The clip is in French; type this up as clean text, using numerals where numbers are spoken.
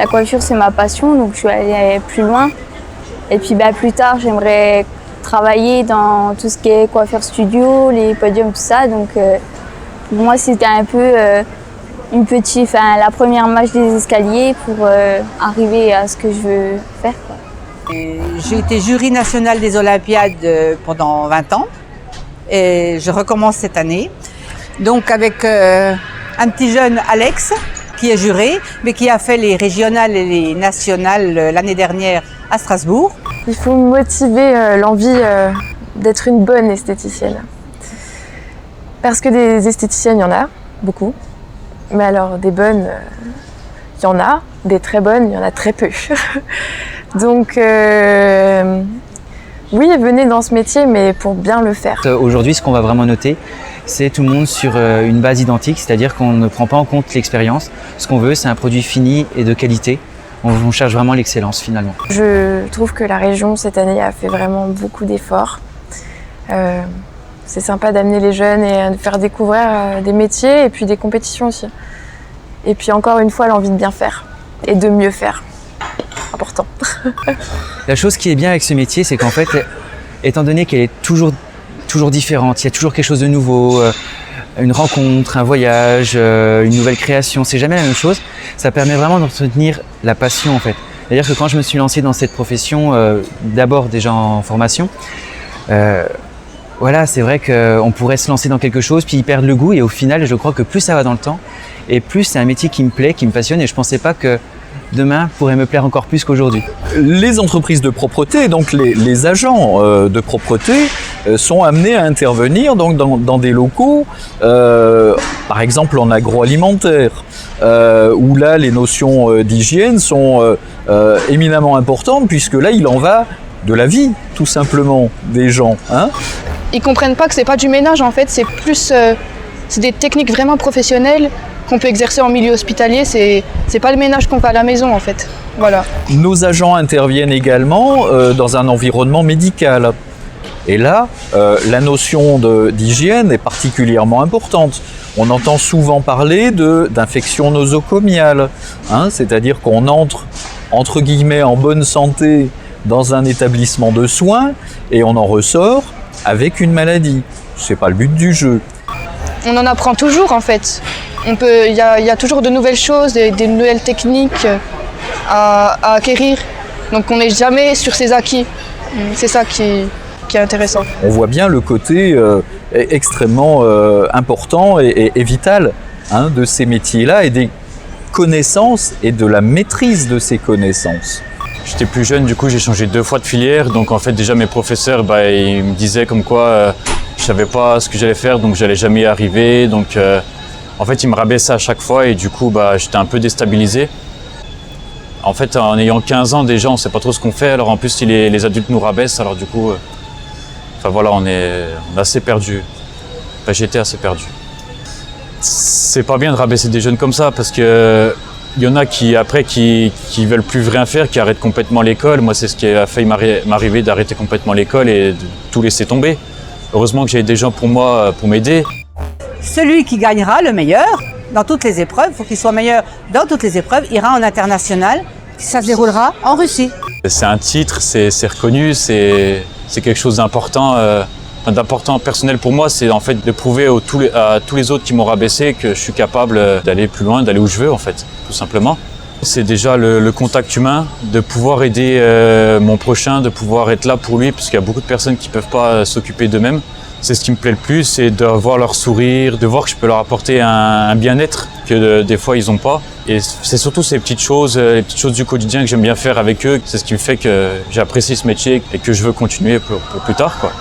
La coiffure, c'est ma passion, donc je vais aller plus loin. Et puis plus tard, j'aimerais travailler dans tout ce qui est coiffeur studio, les podiums, tout ça. Donc pour moi, c'était un peu la première marche des escaliers pour arriver à ce que je veux faire, quoi. J'ai été jury national des Olympiades pendant 20 ans et je recommence cette année. Donc avec un petit jeune Alex qui est juré, mais qui a fait les régionales et les nationales l'année dernière à Strasbourg. Il faut motiver l'envie d'être une bonne esthéticienne. Parce que des esthéticiennes, il y en a beaucoup. Mais alors des bonnes, il y en a. Des très bonnes, il y en a très peu. Donc oui, venez dans ce métier, mais pour bien le faire. Aujourd'hui, ce qu'on va vraiment noter, c'est tout le monde sur une base identique, c'est-à-dire qu'on ne prend pas en compte l'expérience. Ce qu'on veut, c'est un produit fini et de qualité. On cherche vraiment l'excellence finalement. Je trouve que la région, cette année, a fait vraiment beaucoup d'efforts. C'est sympa d'amener les jeunes et de faire découvrir des métiers et puis des compétitions aussi. Et puis encore une fois, l'envie de bien faire et de mieux faire. Important. La chose qui est bien avec ce métier, c'est qu'en fait, étant donné qu'elle est toujours différente, il y a toujours quelque chose de nouveau, une rencontre, un voyage, une nouvelle création, c'est jamais la même chose. Ça permet vraiment d'entretenir la passion en fait. C'est-à-dire que quand je me suis lancé dans cette profession, d'abord déjà en formation, voilà, c'est vrai qu'on pourrait se lancer dans quelque chose puis y perdre le goût et au final, je crois que plus ça va dans le temps et plus c'est un métier qui me plaît, qui me passionne et je pensais pas que demain pourrait me plaire encore plus qu'aujourd'hui. Les entreprises de propreté, donc les agents de propreté, sont amenés à intervenir donc dans des locaux, par exemple en agroalimentaire, où là les notions d'hygiène sont éminemment importantes, puisque là il en va de la vie tout simplement des gens. Ils comprennent pas que c'est pas du ménage en fait, c'est plus c'est des techniques vraiment professionnelles qu'on peut exercer en milieu hospitalier, c'est pas le ménage qu'on fait à la maison en fait. Voilà. Nos agents interviennent également dans un environnement médical. Et là, la notion d'hygiène est particulièrement importante. On entend souvent parler d'infection nosocomiale, c'est-à-dire qu'on entre, entre guillemets, en bonne santé dans un établissement de soins et on en ressort avec une maladie. C'est pas le but du jeu. On en apprend toujours en fait. Il y a toujours de nouvelles choses, des nouvelles techniques à acquérir. Donc on n'est jamais sur ses acquis. C'est ça qui est intéressant. On voit bien le côté extrêmement important et vital de ces métiers-là et des connaissances et de la maîtrise de ces connaissances. J'étais plus jeune, du coup j'ai changé 2 fois de filière, donc en fait déjà mes professeurs ils me disaient comme quoi je savais pas ce que j'allais faire, donc j'allais jamais y arriver, donc en fait ils me rabaissaient à chaque fois et du coup j'étais un peu déstabilisé. En fait en ayant 15 ans déjà on sait pas trop ce qu'on fait, alors en plus si les adultes nous rabaissent, alors du coup on est assez perdu. J'étais assez perdu. C'est pas bien de rabaisser des jeunes comme ça parce que il y en a qui veulent plus rien faire, qui arrêtent complètement l'école. Moi, c'est ce qui a failli m'arriver d'arrêter complètement l'école et de tout laisser tomber. Heureusement que j'avais des gens pour moi, pour m'aider. Celui qui gagnera le meilleur dans toutes les épreuves, il faut qu'il soit meilleur dans toutes les épreuves, ira en international. Ça se déroulera en Russie. C'est un titre, c'est reconnu, c'est quelque chose d'important. D'important personnel pour moi, c'est en fait de prouver à tous les autres qui m'ont rabaissé que je suis capable d'aller plus loin, d'aller où je veux en fait, tout simplement. C'est déjà le contact humain, de pouvoir aider mon prochain, de pouvoir être là pour lui, parce qu'il y a beaucoup de personnes qui ne peuvent pas s'occuper d'eux-mêmes. C'est ce qui me plaît le plus, c'est de voir leur sourire, de voir que je peux leur apporter un bien-être que des fois ils n'ont pas. Et c'est surtout ces petites choses, les petites choses du quotidien que j'aime bien faire avec eux. C'est ce qui me fait que j'apprécie ce métier et que je veux continuer pour plus tard, quoi.